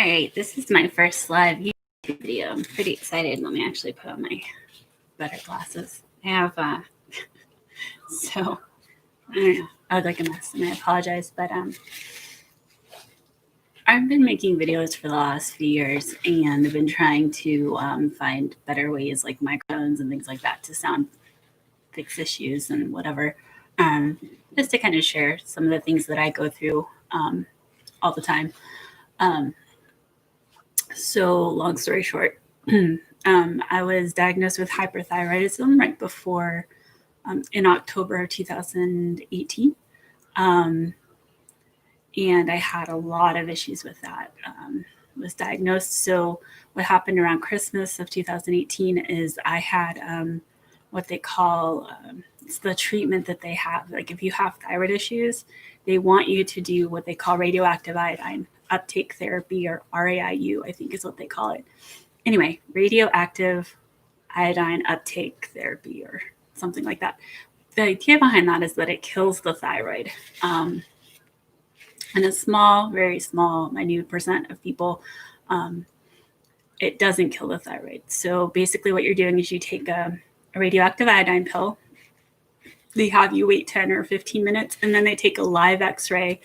right, this is my first live YouTube video. I'm pretty excited. Let me actually put on my better glasses. I have, so, I don't know. I look like a mess and I apologize, but I've been making videos for the last few years and I've been trying to find better ways like microphones and things like that to fix issues and whatever. Just to kind of share some of the things that I go through all the time. So long story short, I was diagnosed with hyperthyroidism right before in October of 2018. And I had a lot of issues with that. Was diagnosed. So what happened around Christmas of 2018 is I had what they call it's the treatment that they have. Like if you have thyroid issues, they want you to do what they call radioactive iodine uptake therapy, or RAIU, I think is what they call it. Anyway, radioactive iodine uptake therapy or something like that. The idea behind that is that it kills the thyroid. And a small, very small, minute percent of people, it doesn't kill the thyroid. So basically what you're doing is you take a radioactive iodine pill. They have you wait 10 or 15 minutes, and then they take a live x-ray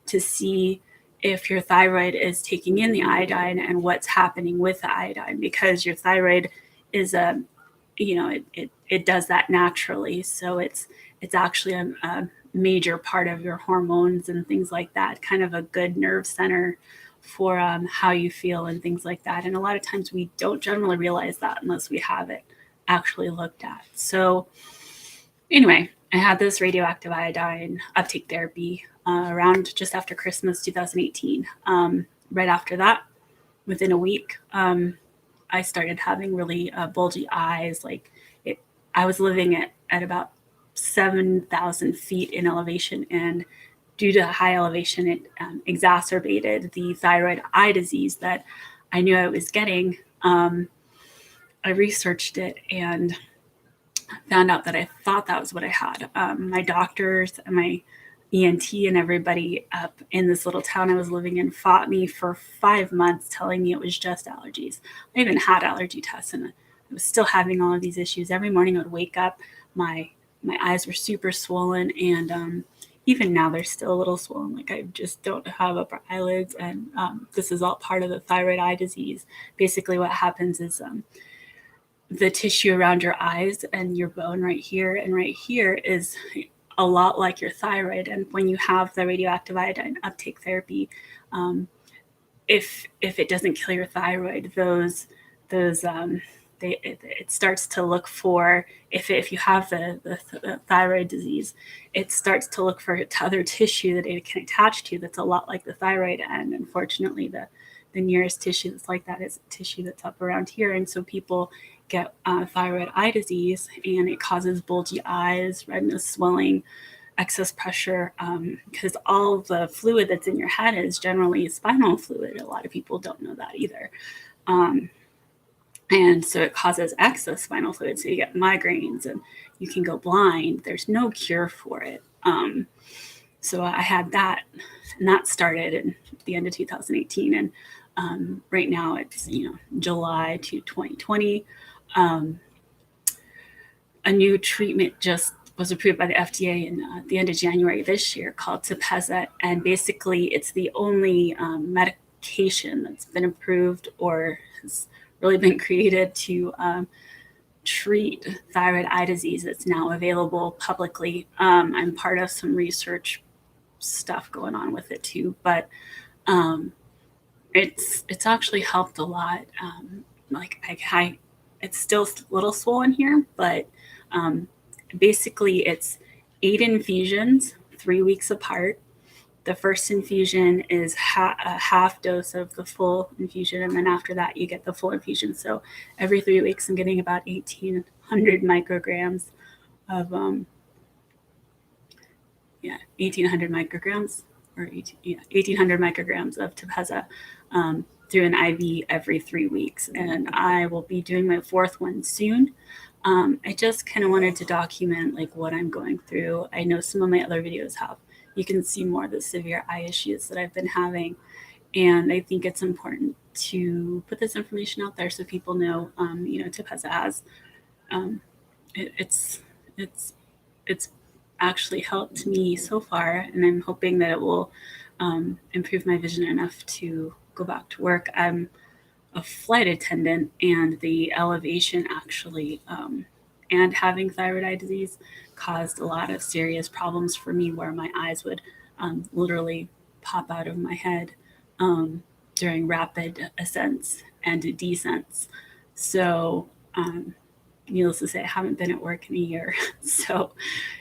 to see if your thyroid is taking in the iodine and what's happening with the iodine, because your thyroid is it does that naturally. So it's actually a major part of your hormones and things like that, kind of a good nerve center for how you feel and things like that. And a lot of times we don't generally realize that unless we have it actually looked at. So anyway, I had this radioactive iodine uptake therapy around just after Christmas 2018. Right after that, within a week, I started having really bulgy eyes. I was living at about 7,000 feet in elevation, and due to high elevation, it exacerbated the thyroid eye disease that I knew I was getting. I researched it and found out that I thought that was what I had. My doctors and my ENT and everybody up in this little town I was living in fought me for 5 months, telling me it was just allergies. I even had allergy tests, and I was still having all of these issues. Every morning I would wake up, my eyes were super swollen, and even now they're still a little swollen. Like I just don't have upper eyelids, and this is all part of the thyroid eye disease. Basically what happens is the tissue around your eyes and your bone right here and right here is a lot like your thyroid. And when you have the radioactive iodine uptake therapy, if it doesn't kill your thyroid, it starts to look for, if you have the thyroid disease, it starts to look for other tissue that it can attach to that's a lot like the thyroid. And unfortunately, the nearest tissue that's like that is tissue that's up around here. And so people get thyroid eye disease, and it causes bulgy eyes, redness, swelling, excess pressure, because all the fluid that's in your head is generally spinal fluid. A lot of people don't know that either. And so it causes excess spinal fluid. So you get migraines and you can go blind. There's no cure for it. So I had that, and that started at the end of 2018. And right now it's, July to 2020. A new treatment just was approved by the FDA in the end of January this year called Tepezza. And basically it's the only medication that's been approved or has really been created to treat thyroid eye disease that's now available publicly. I'm part of some research stuff going on with it too, but it's actually helped a lot. It's still a little swollen here, but basically it's 8 infusions, 3 weeks apart. The first infusion is a half dose of the full infusion, and then after that you get the full infusion. So every 3 weeks I'm getting about 1,800 micrograms of 1,800 micrograms or 1,800 micrograms of Tepezza through an IV every 3 weeks, and I will be doing my 4th one soon. I just kind of wanted to document what I'm going through. I know some of my other videos have. You can see more of the severe eye issues that I've been having, And I think it's important to put this information out there so people know, Tepezza has, um, it's it's it's actually helped me so far, and I'm hoping that it will improve my vision enough to go back to work. I'm a flight attendant, and the elevation actually, and having thyroid eye disease caused a lot of serious problems for me where my eyes would literally pop out of my head during rapid ascents and descents. So, needless to say, I haven't been at work in a year. So,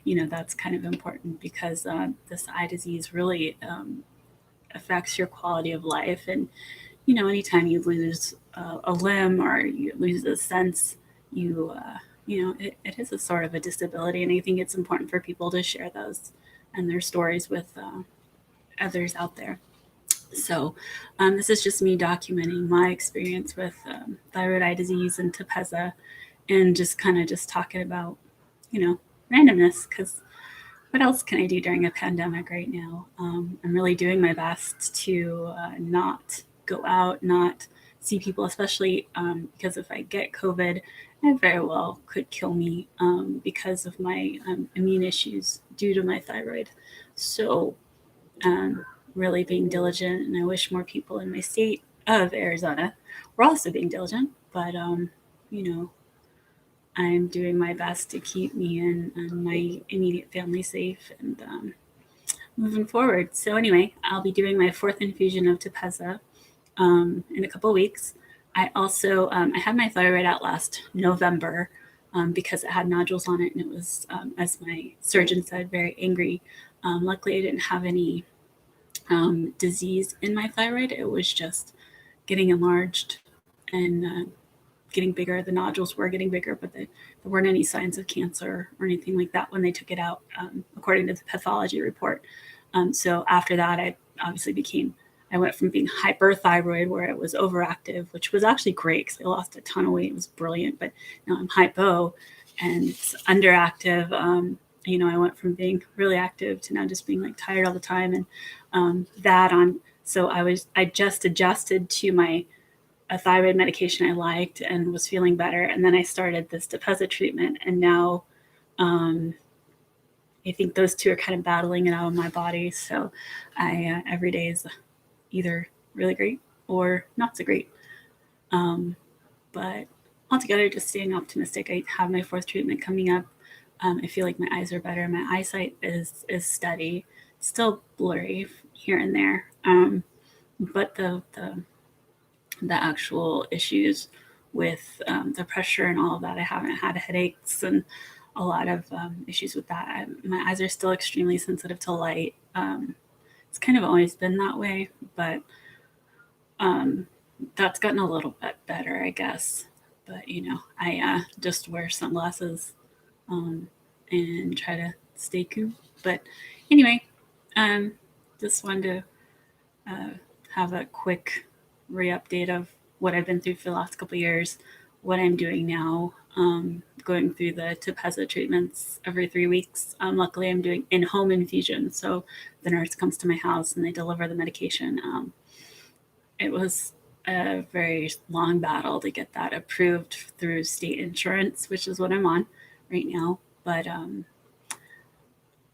that's kind of important because this eye disease really affects your quality of life. And anytime you lose a limb or you lose a sense, it is a sort of a disability. And I think it's important for people to share those and their stories with others out there. So, this is just me documenting my experience with thyroid eye disease and Tepezza, and just kind of just talking about, randomness, because what else can I do during a pandemic right now? I'm really doing my best to not go out, not see people, especially because if I get COVID, it very well could kill me because of my immune issues due to my thyroid. So, um, really being diligent, and I wish more people in my state of Arizona were also being diligent. But, you know, I'm doing my best to keep me and my immediate family safe and moving forward. So anyway, I'll be doing my fourth infusion of Tepezza in a couple of weeks. I also I had my thyroid out last November because it had nodules on it, and it was, as my surgeon said, very angry. Luckily, I didn't have any disease in my thyroid. It was just getting enlarged and getting bigger. The nodules were getting bigger, but there weren't any signs of cancer or anything like that when they took it out, according to the pathology report. So after that, I went from being hyperthyroid, where it was overactive, which was actually great because I lost a ton of weight. It was brilliant. But now I'm hypo and it's underactive. I went from being really active to now just being like tired all the time. And so I just adjusted to my a thyroid medication I liked and was feeling better. And then I started this Tepezza treatment. And now I think those two are kind of battling it out of my body. So every day is either really great or not so great. But altogether, just staying optimistic. I have my fourth treatment coming up. I feel like my eyes are better. My eyesight is steady, still blurry here and there. But the actual issues with the pressure and all of that, I haven't had headaches and a lot of issues with that. My eyes are still extremely sensitive to light. It's kind of always been that way, but that's gotten a little bit better, I guess. But I just wear sunglasses and try to stay cool. But anyway, just wanted to have a quick re-update of what I've been through for the last couple of years, what I'm doing now, going through the Tepezza treatments every 3 weeks. Luckily, I'm doing in-home infusion, so the nurse comes to my house and they deliver the medication. It was a very long battle to get that approved through state insurance, which is what I'm on right now. But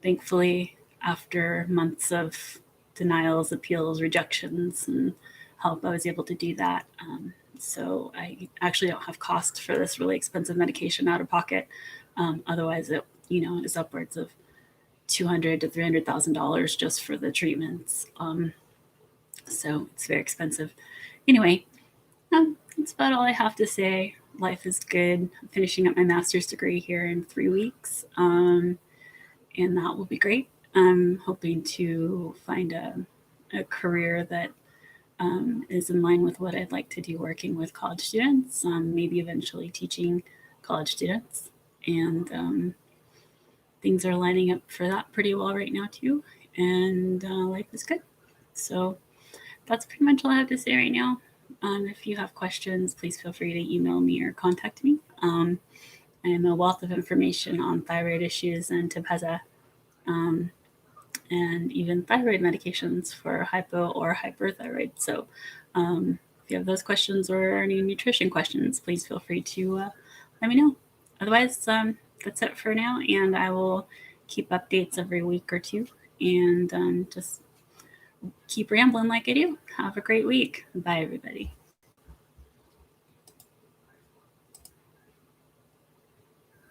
thankfully, after months of denials, appeals, rejections, and help, I was able to do that. So I actually don't have costs for this really expensive medication out of pocket. Otherwise, it is upwards of $200,000 to $300,000 just for the treatments. So it's very expensive. Anyway, that's about all I have to say. Life is good. I'm finishing up my master's degree here in 3 weeks, and that will be great. I'm hoping to find a career that is in line with what I'd like to do, working with college students, maybe eventually teaching college students. And things are lining up for that pretty well right now, too. And life is good. So that's pretty much all I have to say right now. If you have questions, please feel free to email me or contact me. I am a wealth of information on thyroid issues and Tepezza. and even thyroid medications for hypo or hyperthyroid. So if you have those questions or any nutrition questions, please feel free to let me know. Otherwise, that's it for now, and I will keep updates every week or two, and just keep rambling like I do. Have a great week. Bye, everybody.